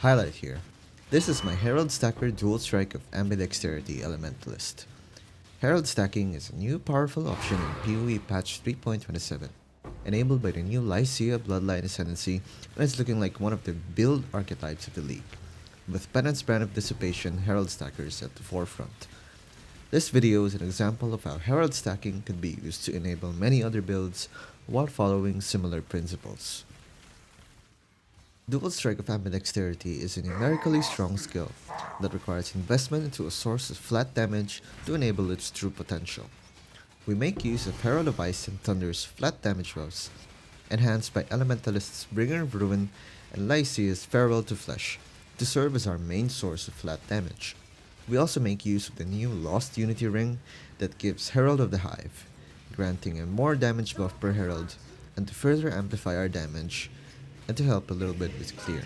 Highlight here. This is my Herald-Stacker dual strike of Ambidexterity Elementalist. Herald stacking is a new powerful option in PoE patch 3.27, enabled by the new Lycia Bloodline Ascendancy, and it's looking like one of the build archetypes of the league, with Penance brand of Dissipation Herald Stackers at the forefront. This video is an example of how Herald stacking could be used to enable many other builds while following similar principles. Dual Strike of Ambidexterity is a numerically strong skill that requires investment into a source of flat damage to enable its true potential. We make use of Herald of Ice and Thunder's flat damage buffs, enhanced by Elementalist's Bringer of Ruin and Lycia's Farewell to Flesh, to serve as our main source of flat damage. We also make use of the new Lost Unity Ring that gives Herald of the Hive, granting a more damage buff per Herald, and to further amplify our damage, and to help a little bit with clear.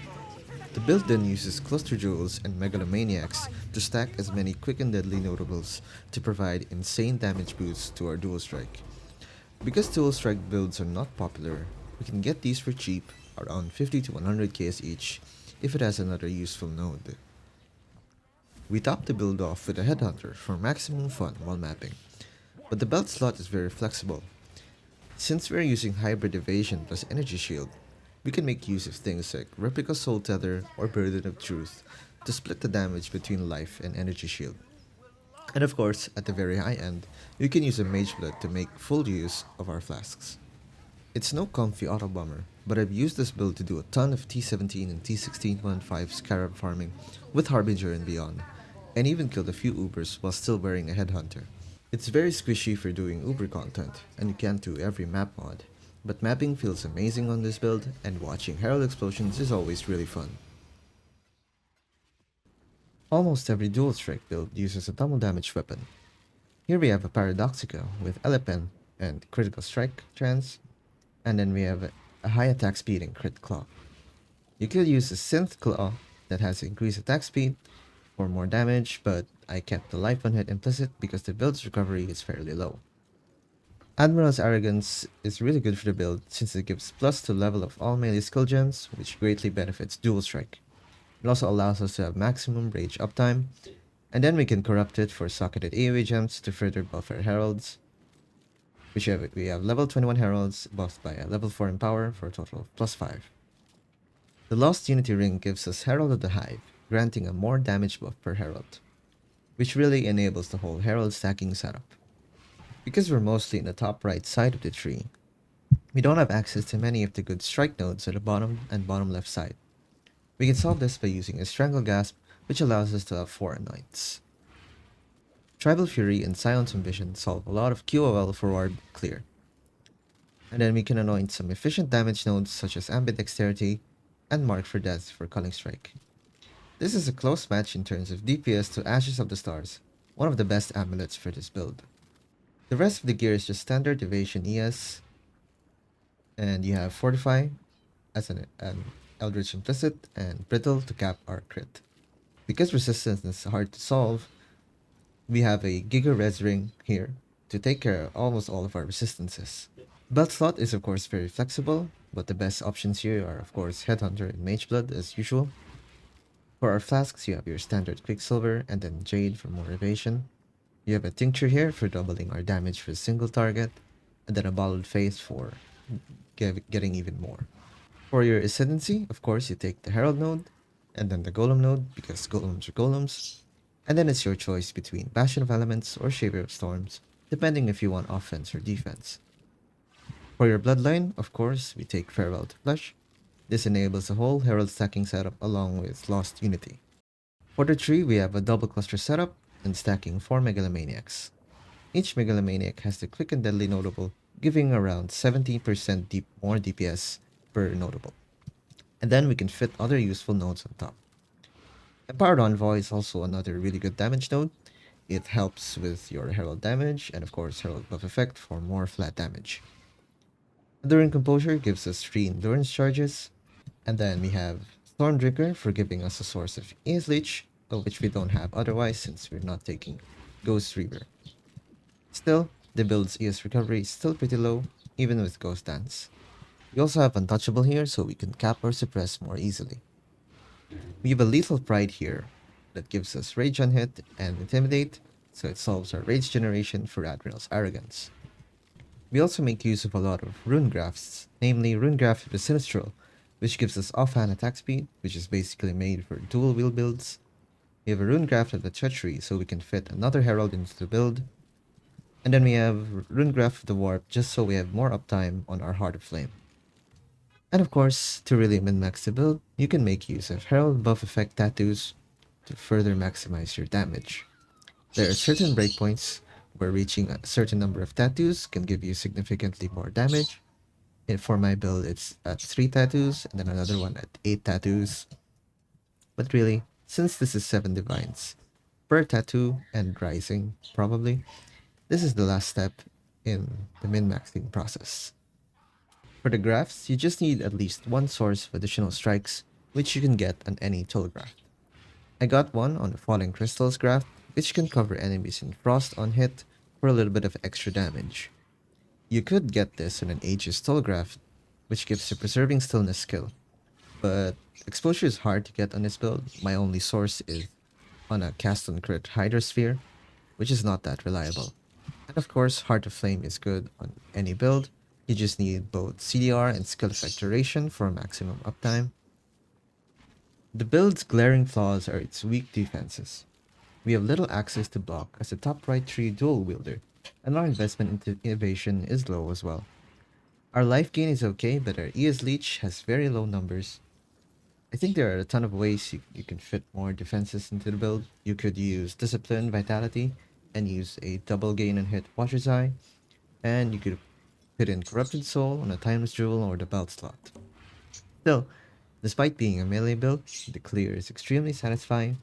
The build then uses Cluster Jewels and Megalomaniacs to stack as many quick and deadly notables to provide insane damage boosts to our dual strike. Because dual strike builds are not popular, we can get these for cheap, around 50 to 100 KS each, if it has another useful node. We top the build off with a Headhunter for maximum fun while mapping, but the belt slot is very flexible. Since we are using Hybrid Evasion plus Energy Shield, we can make use of things like Replica Soul Tether or Burden of Truth to split the damage between Life and Energy Shield. And of course, at the very high end, we can use a Mage Blood to make full use of our flasks. It's no comfy auto bomber, but I've used this build to do a ton of T17 and T16.5 Scarab farming with Harbinger and beyond, and even killed a few Ubers while still wearing a Headhunter. It's very squishy for doing Uber content, and you can't do every map mod, but mapping feels amazing on this build, and watching Herald explosions is always really fun. Almost every dual strike build uses a double damage weapon. Here we have a Paradoxica with Elepen and Critical Strike trans, and then we have a high attack speed and Crit Claw. You could use a Synth Claw that has increased attack speed for more damage, but I kept the life on hit implicit because the build's recovery is fairly low. Admiral's Arrogance is really good for the build since it gives plus to level of all melee skill gems, which greatly benefits dual strike. It also allows us to have maximum rage uptime, and then we can corrupt it for socketed AoE gems to further buff our heralds. We have level 21 heralds buffed by a level 4 in power for a total of plus 5. The Lost Unity Ring gives us Herald of the Hive, granting a more damage buff per herald, which really enables the whole herald stacking setup. Because we're mostly in the top right side of the tree, we don't have access to many of the good strike nodes at the bottom and bottom left side. We can solve this by using a Strangle Gasp, which allows us to have 4 Anoints. Tribal Fury and Silence Ambition solve a lot of QOL for ward clear. And then we can anoint some efficient damage nodes such as Ambidexterity and Mark for Death for Culling Strike. This is a close match in terms of DPS to Ashes of the Stars, one of the best amulets for this build. The rest of the gear is just standard Evasion ES, and you have Fortify as an Eldritch Implicit and Brittle to cap our crit. Because resistance is hard to solve, we have a Giga Res Ring here to take care of almost all of our resistances. Belt slot is of course very flexible, but the best options here are of course Headhunter and Mage Blood as usual. For our flasks, you have your standard Quicksilver and then Jade for more evasion. You have a Tincture here for doubling our damage for a single target, and then a Bottled Faith for getting even more. For your Ascendancy, of course, you take the Herald node, and then the Golem node, because Golems are Golems, and then it's your choice between Bastion of Elements or Shaper of Storms, depending if you want offense or defense. For your Bloodline, of course, we take Farewell to Flesh. This enables the whole Herald stacking setup along with Lost Unity. For the tree, we have a double cluster setup and stacking 4 Megalomaniacs. Each Megalomaniac has the quick and deadly notable, giving around 17% more DPS per notable. And then we can fit other useful nodes on top. Empowered Envoy is also another really good damage node. It helps with your Herald damage and of course Herald buff effect for more flat damage. Enduring Composure gives us 3 endurance charges, and then we have Stormdrinker for giving us a source of ES Leech, which we don't have otherwise since we're not taking Ghost Reaver. Still, the build's ES recovery is still pretty low, even with Ghost Dance. We also have Untouchable here so we can cap or suppress more easily. We have a lethal pride here that gives us rage on hit and intimidate, so it solves our rage generation for Admiral's arrogance. We also make use of a lot of rune grafts, namely rune graft with the Sinistral, which gives us offhand attack speed, which is basically made for dual wheel builds. We have a rune graft of the Treachery, so we can fit another Herald into the build. And then we have rune graft of the Warp, just so we have more uptime on our Heart of Flame. And of course, to really min-max the build, you can make use of Herald buff effect tattoos to further maximize your damage. There are certain breakpoints where reaching a certain number of tattoos can give you significantly more damage. And for my build, it's at 3 tattoos and then another one at 8 tattoos. But really, since this is 7 divines per tattoo and rising, probably, this is the last step in the min-maxing process. For the grafts, you just need at least one source of additional strikes, which you can get on any toll graft. I got one on the Falling Crystals graft, which can cover enemies in frost on hit for a little bit of extra damage. You could get this on an Aegis toll graft, which gives a Preserving Stillness skill, but exposure is hard to get on this build. My only source is on a cast on crit Hydrosphere, which is not that reliable. And of course, Heart of Flame is good on any build. You just need both CDR and skill effect duration for maximum uptime. The build's glaring flaws are its weak defenses. We have little access to block as a top right tree dual wielder, and our investment into innovation is low as well. Our life gain is okay, but our ES Leech has very low numbers. I think there are a ton of ways you can fit more defenses into the build. You could use Discipline, Vitality, and use a double gain and hit Watcher's Eye, and you could put in Corrupted Soul on a Timeless Jewel or the belt slot. Still, despite being a melee build, the clear is extremely satisfying,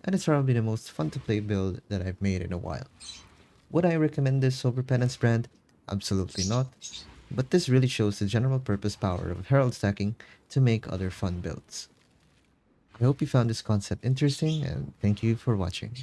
and it's probably the most fun to play build that I've made in a while. Would I recommend this over Penance brand? Absolutely not, but this really shows the general purpose power of Herald stacking to make other fun builds. I hope you found this concept interesting, and thank you for watching.